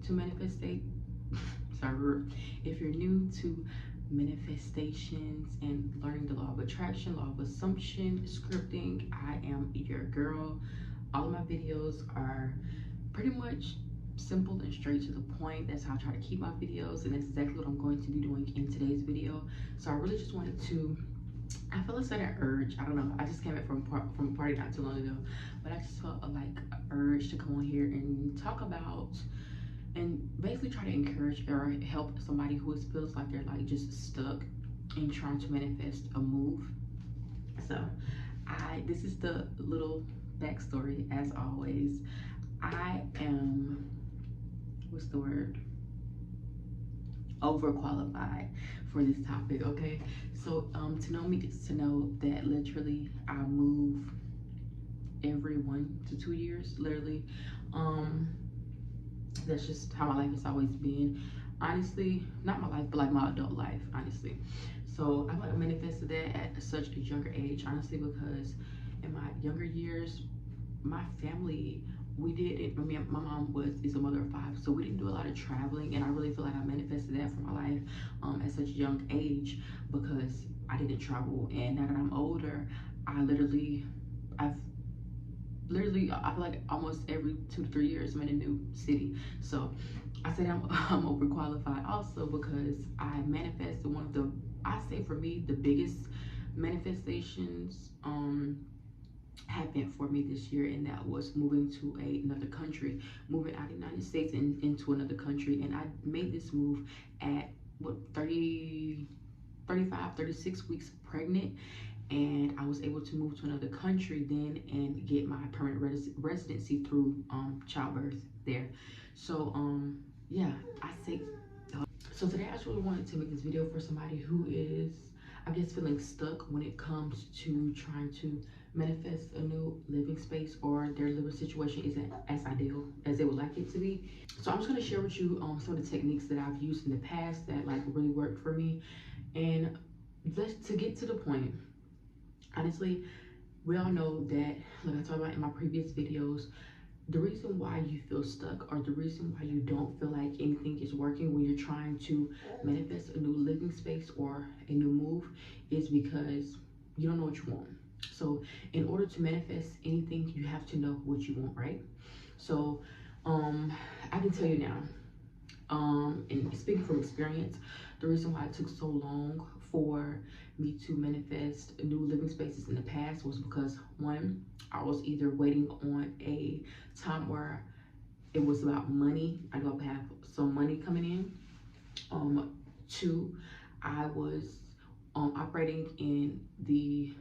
to manifestate, sorry, if you're new to manifestations and learning the law of attraction, law of assumption, scripting, I am your girl. All of my videos are pretty much simple and straight to the point. That's how I try to keep my videos, and that's exactly what I'm going to be doing in today's video. So I really just wanted to, I feel a sudden urge, I don't know, I just came back from a party not too long ago, but I just felt like an urge to come on here and talk about and basically try to encourage or help somebody who feels like they're like just stuck in trying to manifest a move. So this is the little backstory. As always, I am, what's the word, overqualified for this topic. Okay, so to know me is to know that literally I move every 1 to 2 years, literally. That's just how my life has always been, honestly. Not my life, but like my adult life, honestly. So I manifested that at such a younger age, honestly, because in my younger years, my family, we did it. I mean, my mom is a mother of 5, so we didn't do a lot of traveling, and I really feel like I manifested that for my life at such a young age because I didn't travel. And now that I'm older, I've literally, I feel like almost every 2 to 3 years I'm in a new city. So I said I'm overqualified also because I manifested one of the, I say for me, the biggest manifestations happened for me this year, and that was moving to another country, moving out of the United States and into another country. And I made this move at what, 30, 35, 36 weeks pregnant, and I was able to move to another country then and get my permanent residency through childbirth there. So yeah, I say, so today I just really wanted to make this video for somebody who is, I guess, feeling stuck when it comes to trying to manifest a new living space, or their living situation isn't as ideal as they would like it to be. So I'm just going to share with you some of the techniques that I've used in the past that like really worked for me. And just to get to the point, honestly, we all know that, like I talked about in my previous videos, the reason why you feel stuck, or the reason why you don't feel like anything is working when you're trying to manifest a new living space or a new move, is because you don't know what you want. So in order to manifest anything, you have to know what you want, right? So I can tell you now, and speaking from experience, the reason why it took so long for me to manifest new living spaces in the past was because, one, I was either waiting on a time where it was about money, I don't have some money coming in. Two, I was operating in the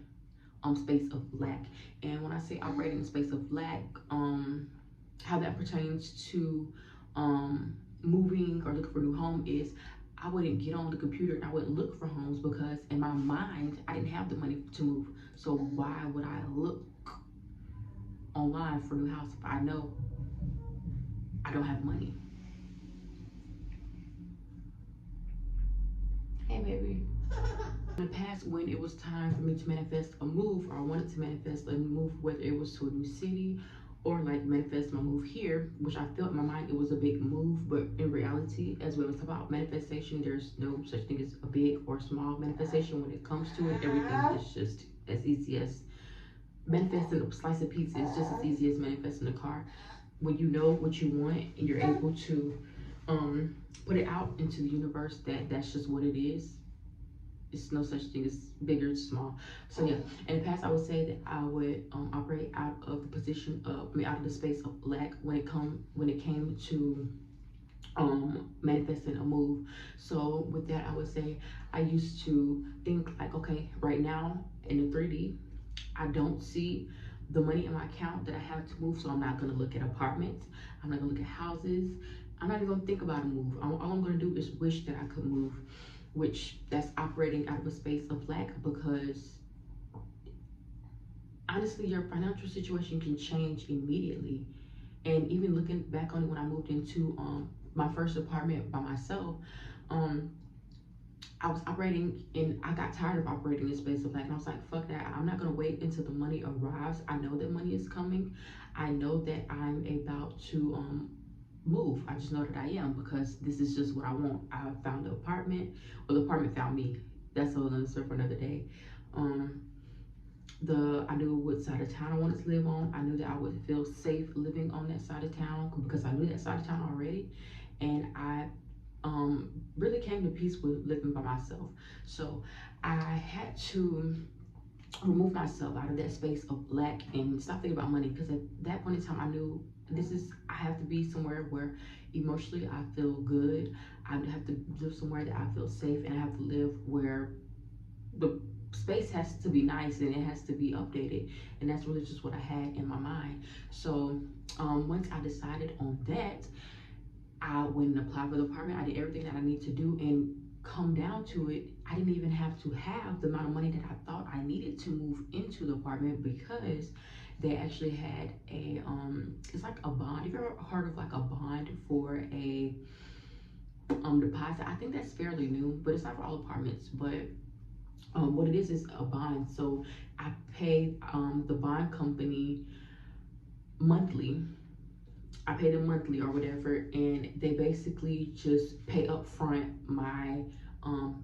space of lack. And when I say operating in the space of lack, how that pertains to moving or looking for a new home is, I wouldn't get on the computer and I wouldn't look for homes because in my mind I didn't have the money to move. So why would I look online for a new house if I know I don't have money? Hey baby. In the past, when it was time for me to manifest a move, or I wanted to manifest a move, whether it was to a new city or like manifest my move here, which I felt in my mind it was a big move, but in reality, as we always talk about manifestation, there's no such thing as a big or small manifestation. When it comes to it, everything is just as easy as manifesting a slice of pizza. Is just as easy as manifesting a car. When you know what you want and you're able to put it out into the universe, that's just what it is. It's no such thing as big or small. So yeah, in the past I would say that I would operate out of the position of, out of the space of lack when it came to manifesting a move. So with that, I would say I used to think like, okay, right now in the 3D, I don't see the money in my account that I have to move, so I'm not gonna look at apartments, I'm not gonna look at houses, I'm not even gonna think about a move. All I'm gonna do is wish that I could move, which that's operating out of a space of lack, because honestly, your financial situation can change immediately. And even looking back on it, when I moved into my first apartment by myself, I was operating in, I got tired of operating in space of lack, and I was like, fuck that, I'm not gonna wait until the money arrives. I know that money is coming. I know that I'm about to move. I just know that I am, because this is just what I want. I found the apartment, or the apartment found me. That's another story for another day. Um, I knew what side of town I wanted to live on. I knew that I would feel safe living on that side of town because I knew that side of town already, and I really came to peace with living by myself. So I had to remove myself out of that space of lack and stop thinking about money, because at that point in time I knew I have to be somewhere where emotionally I feel good. I have to live somewhere that I feel safe, and I have to live where the space has to be nice and it has to be updated, and that's really just what I had in my mind. So once I decided on that, I went and applied for the apartment. I did everything that I need to do, and come down to it, I didn't even have to have the amount of money that I thought I needed to move into the apartment, because they actually had a it's like a bond. Have you ever heard of like a bond for a deposit? I think that's fairly new, but it's not for all apartments. But what it is a bond. So I pay the bond company monthly. I pay them monthly or whatever, and they basically just pay up front my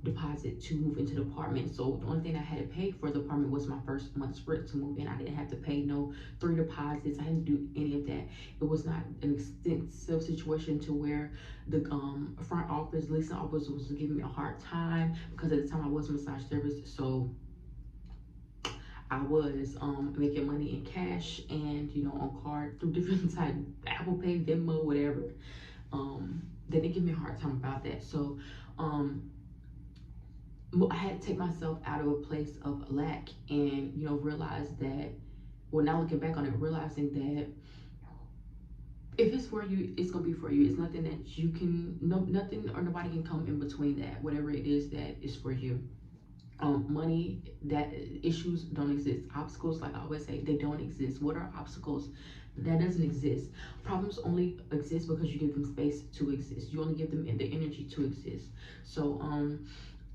deposit to move into the apartment. So the only thing I had to pay for the apartment was my first month's rent to move in. I didn't have to pay no 3 deposits. I didn't do any of that. It was not an extensive situation to where the front office, leasing office, was giving me a hard time, because at the time I was a massage therapist. So I was making money in cash and on card through different type, Apple Pay, Venmo, whatever. They didn't give me a hard time about that. So um, I had to take myself out of a place of lack, and realize that. Well, now looking back on it, realizing that if it's for you, it's gonna be for you. It's nothing that you can, no, nothing or nobody can come in between that. Whatever it is that is for you. Money, that issues don't exist. Obstacles, like I always say, they don't exist. What are obstacles? That doesn't exist. Problems only exist because you give them space to exist. You only give them the energy to exist. So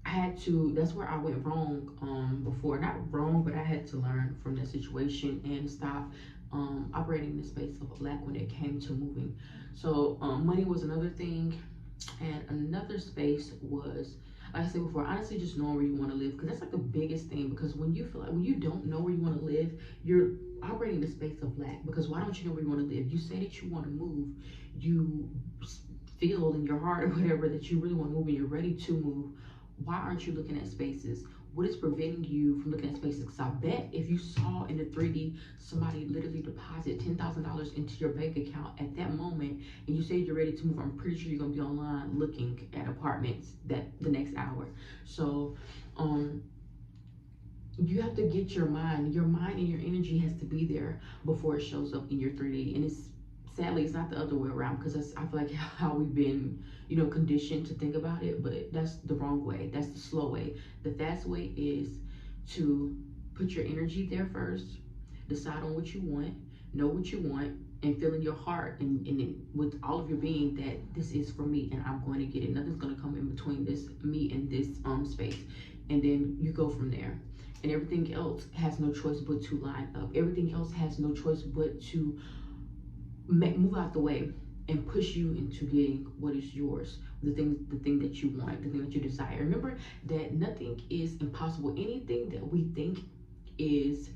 I had to, that's where I went wrong before. Not wrong, but I had to learn from that situation and stop operating in the space of lack when it came to moving. So money was another thing, and another space was, like I said before, honestly, just knowing where you want to live, because that's like the biggest thing. Because when you feel like, when you don't know where you want to live, you're operating in the space of lack. Because why don't you know where you want to live? You say that you want to move, you feel in your heart or whatever that you really want to move and you're ready to move. Why aren't you looking at spaces? What is preventing you from looking at spaces? Because I bet if you saw in the 3D somebody literally deposit $10,000 into your bank account at that moment, and you say you're ready to move, I'm pretty sure you're gonna be online looking at apartments that the next hour. So you have to get your mind and your energy has to be there before it shows up in your 3D. And it's sadly it's not the other way around, because that's, I feel like, how we've been conditioned to think about it, but that's the wrong way. That's the slow way. The fast way is to put your energy there first, decide on what you want, know what you want, and feel in your heart and with all of your being that this is for me and I'm going to get it. Nothing's going to come in between this, me and this space. And then you go from there, and everything else has no choice but to line up. Everything else has no choice but to move out the way and push you into getting what is yours, the thing that you want, the thing that you desire. Remember that nothing is impossible. Anything that we think is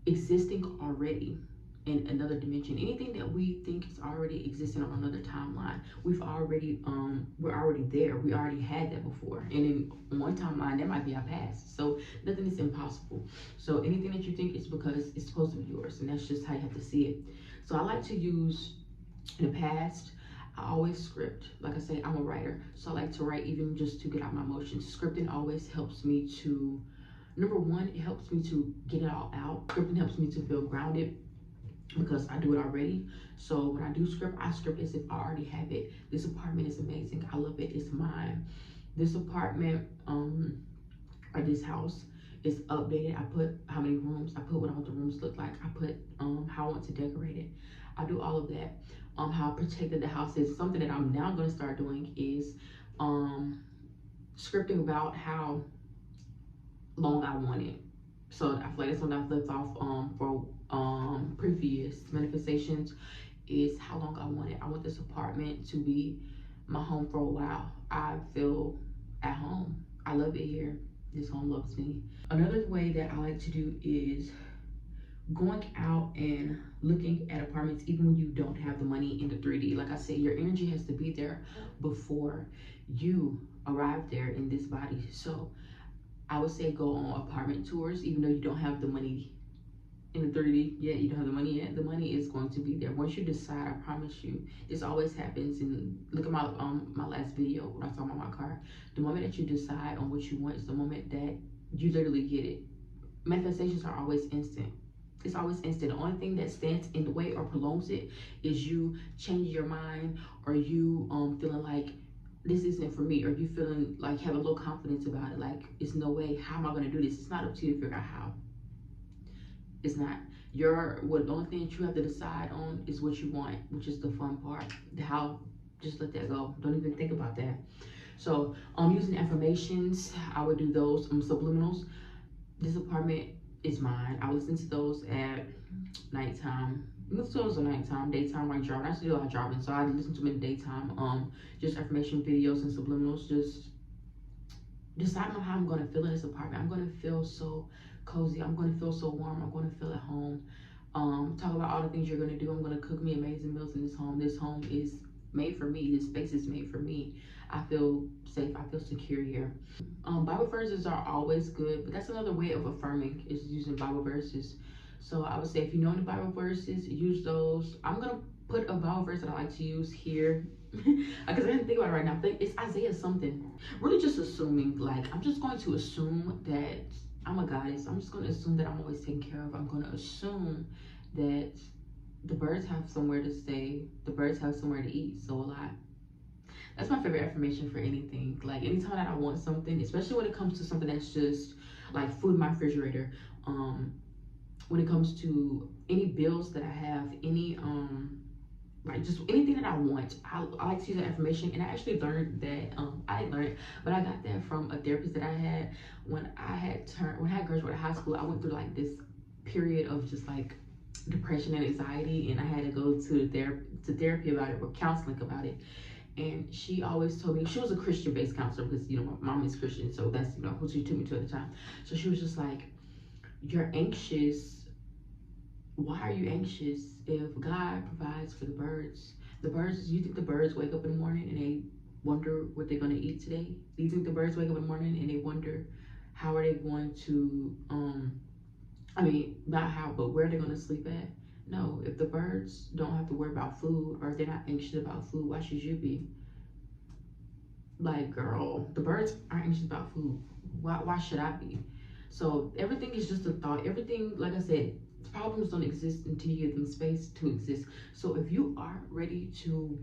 existing already in another dimension, anything that we think is already existing on another timeline, we're already there. We already had that before, and in one timeline that might be our past. So nothing is impossible. So anything that you think is because it's supposed to be yours, and that's just how you have to see it. So I like to use, in the past, I always script. Like I say, I'm a writer, so I like to write even just to get out my emotions. Scripting always helps me to, number one, it helps me to get it all out. Scripting helps me to feel grounded because I do it already. So when I do script, I script as if I already have it. This apartment is amazing. I love it. It's mine. This apartment, or this house, is updated. I put how many rooms. I put what I want the rooms look like. I put how I want to decorate it. I do all of that. How protected the house is. Something that I'm now going to start doing is scripting about how long I want it. So I feel like that's when I've left off for previous manifestations, is how long I want it. I want this apartment to be my home for a while. I feel at home. I love it here. This home loves me. Another way that I like to do is going out and looking at apartments even when you don't have the money in the 3D. Like I said, your energy has to be there before you arrive there in this body. So I would say go on apartment tours even though you don't have the money in the 3D yet. You don't have the money yet. The money is going to be there once you decide. I promise you, this always happens. And look at my last video when I was talking about my car. The moment that you decide on what you want is the moment that you literally get it. Manifestations are always instant. It's always instant. The only thing that stands in the way or prolongs it is you changing your mind, or you feeling like this isn't for me, or you feeling like have a little confidence about it, like it's no way, how am I going to do this? It's not up to you to figure out how. It's not your what. The only thing that you have to decide on is what you want, which is the fun part. The how, just let that go. Don't even think about that. So using affirmations, I would do those subliminals. This apartment is mine. I listen to those at nighttime. Listen to those at nighttime, daytime when I drive. I actually do a lot of driving, so I listen to them in the daytime. Just affirmation videos and subliminals. Just deciding on how I'm going to feel in this apartment. I'm going to feel so cozy. I'm going to feel so warm. I'm going to feel at home. Talk about all the things you're going to do. I'm going to cook me amazing meals in this home. This home is made for me. This space is made for me. I feel safe. I feel secure here. Bible verses are always good, but that's another way of affirming, is using Bible verses. So I would say if you know any Bible verses, use those. I'm going to put a Bible verse that I like to use here because I didn't think about it right now. I think it's Isaiah something. Really just assuming, like, I'm just going to assume that I'm a goddess. I'm just going to assume that I'm always taken care of. I'm going to assume that the birds have somewhere to stay. The birds have somewhere to eat. So a lot. That's my favorite affirmation for anything. Like anytime that I want something, especially when it comes to something that's just like food in my refrigerator. When it comes to any bills that I have, any like just anything that I want, I like to use that affirmation. And I actually learned that I didn't learn it, but I got that from a therapist that I had when I had graduated high school. I went through like this period of just like depression and anxiety, and I had to go to therapy about it, or counseling about it. And she always told me, she was a Christian-based counselor because, you know, my mom is Christian, so that's, you know, who she took me to at the time. So she was just like, you're anxious. Why are you anxious if God provides for the birds? The birds, you think the birds wake up in the morning and they wonder what they're going to eat today? Do you think the birds wake up in the morning and they wonder how are they going to, not how, but where they're going to sleep at? No, if the birds don't have to worry about food, or if they're not anxious about food, why should you be? Like, girl, the birds aren't anxious about food. Why should I be? So everything is just a thought. Everything, like I said, problems don't exist until you give them space to exist. So if you are ready to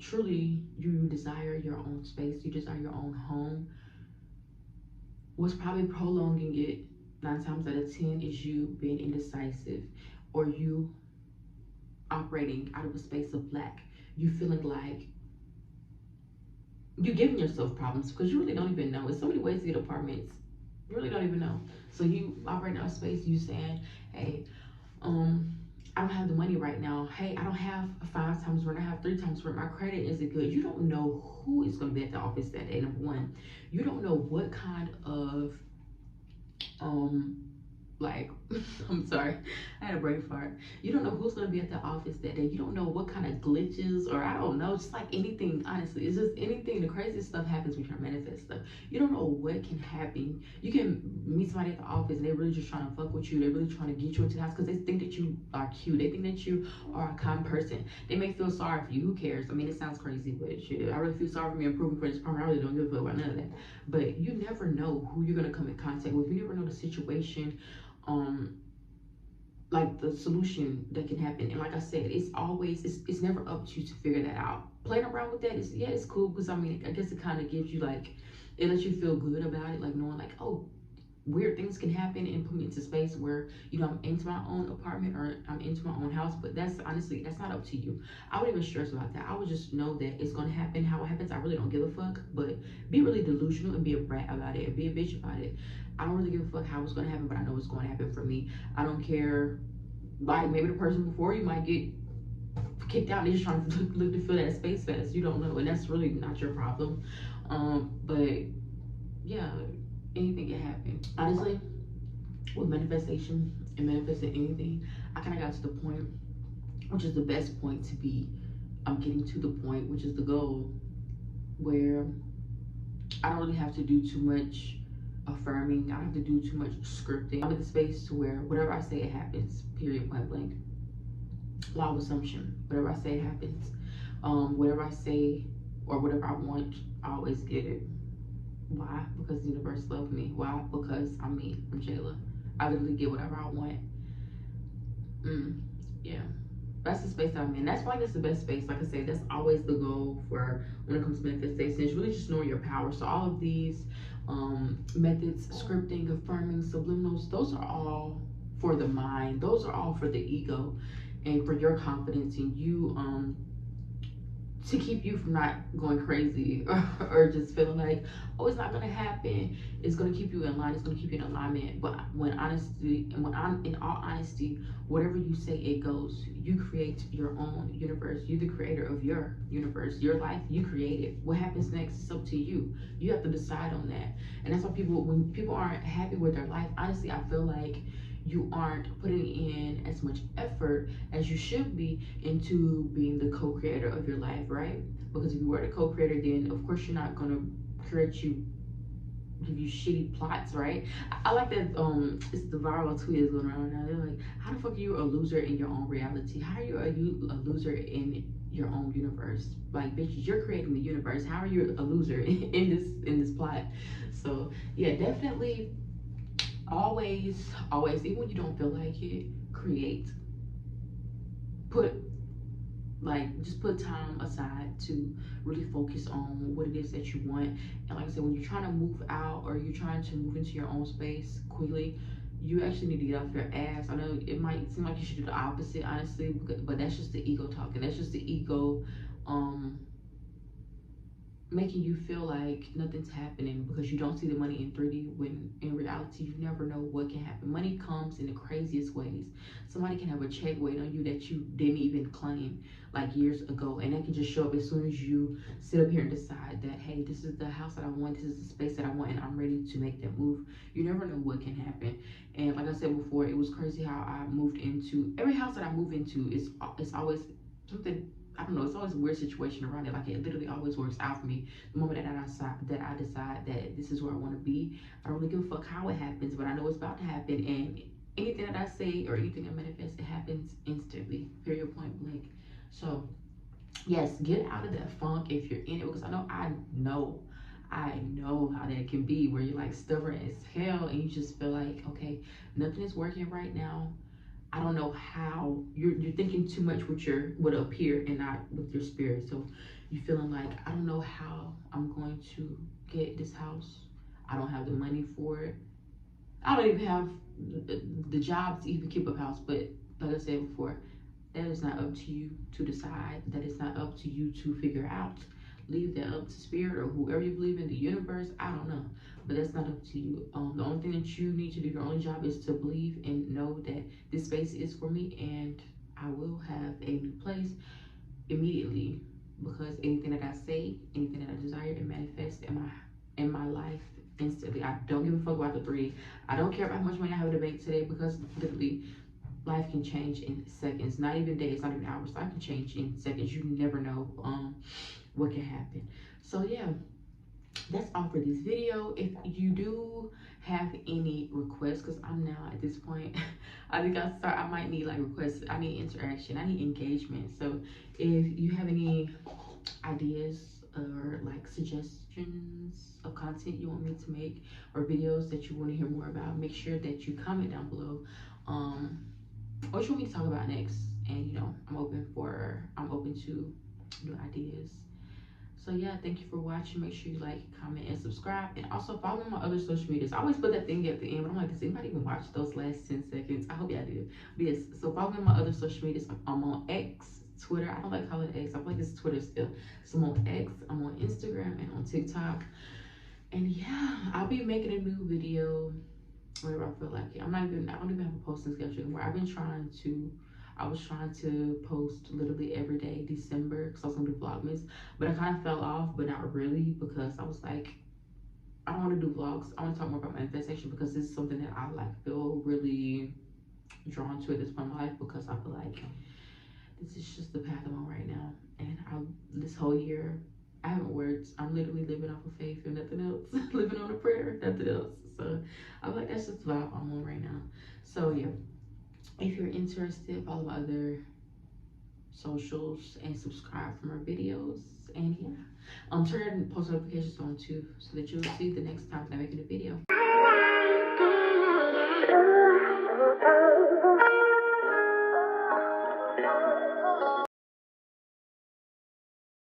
truly, you desire your own space, you desire your own home, what's probably prolonging it 9 times out of 10 is you being indecisive, or you operating out of a space of lack. You feeling like you're giving yourself problems because you really don't even know. There's so many ways to get apartments. You really don't even know. So you operate in a space, you saying, hey, I don't have the money right now. Hey, I don't have 5 times rent. I have 3 times rent. My credit isn't good. You don't know who is going to be at the office that day, number one. You don't know what kind of like I'm sorry, I had a brain fart. You don't know who's gonna be at the office that day. You don't know what kind of glitches, or I don't know, just like anything, honestly. It's just anything. The craziest stuff happens when you're trying to manifest stuff. You don't know what can happen. You can meet somebody at the office and they're really just trying to fuck with you. They're really trying to get you into the house because they think that you are cute. They think that you are a kind person. They may feel sorry for you. Who cares? I mean, it sounds crazy, but shit, I really feel sorry for me improving for this problem. I really don't give a fuck about none of that. But you never know who you're gonna come in contact with. You never know the situation, like the solution that can happen. And like I said, it's never up to you to figure that out. Playing around with that is, yeah, it's cool, because I mean, I guess it kind of gives you like, it lets you feel good about it, like knowing like, oh, weird things can happen, and put me into space where, you know, I'm into my own apartment or I'm into my own house. But that's honestly, that's not up to you. I wouldn't even stress about that. I would just know that it's gonna happen how it happens. I really don't give a fuck, but be really delusional and be a brat about it and be a bitch about it. I don't really give a fuck how it's gonna happen, but I know it's gonna happen for me. I don't care, like maybe the person before you might get kicked out. They're just trying to look to fill that space fast. You don't know, and that's really not your problem. But yeah, anything can happen. Honestly, with manifestation and manifesting anything, I kind of got to the point, which is the best point to be. I'm getting to the point, which is the goal, where I don't really have to do too much affirming. I don't have to do too much scripting. I'm in the space to where whatever I say, it happens. Period. Point blank. Law of assumption. Whatever I say, it happens. Whatever I say or whatever I want, I always get it. Why? Because the universe loves me. Why? Because I'm me. I'm Jaila. I literally get whatever I want. Yeah. That's the space that I'm in. That's why that's the best space. Like I said, that's always the goal for when it comes to manifestation. It's really just knowing your power. So all of these methods, scripting, affirming, subliminals, those are all for the mind. Those are all for the ego and for your confidence in you, to keep you from not going crazy or just feeling like, oh, it's not gonna happen. It's gonna keep you in line. It's gonna keep you in alignment. But when honesty, and when I'm in all honesty, whatever you say, it goes. You create your own universe. You're the creator of your universe, your life. You create it. What happens next is up to you. You have to decide on that. And that's why when people aren't happy with their life, honestly, I feel like you aren't putting in as much effort as you should be into being the co-creator of your life, right? Because if you were the co-creator, then of course you're not gonna give you shitty plots, right? I like that. It's the viral tweet is going around now. They're like, how the fuck are you a loser in your own reality? How are you a loser in your own universe? Like, bitch, you're creating the universe. How are you a loser in this plot? So yeah, definitely. Always, even when you don't feel like it, create. Just put time aside to really focus on what it is that you want. And like I said, when you're trying to move out or you're trying to move into your own space quickly, you actually need to get off your ass. I know it might seem like you should do the opposite, honestly, but that's just the ego talking. That's just the ego, making you feel like nothing's happening because you don't see the money in 3D, when in reality you never know what can happen. Money comes in the craziest ways. Somebody can have a check waiting on you that you didn't even claim like years ago, and that can just show up as soon as you sit up here and decide that, hey, this is the house that I want, this is the space that I want, and I'm ready to make that move. You never know what can happen. And like I said before, it was crazy how I moved into every house that I move into. It's always something, I don't know, it's always a weird situation around it. Like, it literally always works out for me. The moment that I decide that this is where I want to be, I don't really give a fuck how it happens, but I know it's about to happen. And anything that I say or anything I manifest, it happens instantly. Period. Point blank. So yes, get out of that funk if you're in it, because I know how that can be, where you're like stubborn as hell and you just feel like, okay, nothing is working right now. I don't know how. You're thinking too much with your what up here and not with your spirit. So you feeling like, I don't know how I'm going to get this house. I don't have the money for it. I don't even have the job to even keep a house. But like I said before, that is not up to you to decide. That is not up to you to figure out. Leave that up to spirit or whoever you believe in, the universe. I don't know, but that's not up to you. The only thing that you need to do, your only job, is to believe and know that this space is for me, and I will have a new place immediately. Because anything that I say, anything that I desire, and manifest in my life instantly. I don't give a fuck about the 3. I don't care about how much money I have in the bank today, because literally life can change in seconds, not even days, not even hours. Life can change in seconds. You never know what can happen. So yeah, that's all for this video. If you do have any requests, because I'm now at this point, I think I might need like requests. I need interaction, I need engagement. So if you have any ideas or like suggestions of content you want me to make, or videos that you want to hear more about, make sure that you comment down below what you want me to talk about next. And I'm open to new ideas. So yeah, thank you for watching. Make sure you like, comment, and subscribe. And also follow me on my other social medias. I always put that thing at the end, but I'm like, does anybody even watch those last 10 seconds? I hope y'all do. But yes, so follow me on my other social medias. I'm on X, Twitter. I don't like calling it X. I feel like it's Twitter still. So I'm on X, I'm on Instagram, and on TikTok. And yeah, I'll be making a new video whenever I feel like it. I don't even have a posting schedule anymore. I've been trying to I was trying to post literally every day December because I was gonna do Vlogmas, but I kind of fell off, but not really, because I was like, I don't want to do vlogs. I want to talk more about manifestation because this is something that I like feel really drawn to at this point in my life, because I feel like this is just the path I'm on right now. And this whole year, I haven't worked. I'm literally living off of faith and nothing else. Living on a prayer, nothing else. So I feel like that's just the vibe I'm on right now. So yeah, if you're interested, follow my other socials and subscribe for more videos. And yeah, turn post notifications on too, so that you'll see the next time that I make a new video.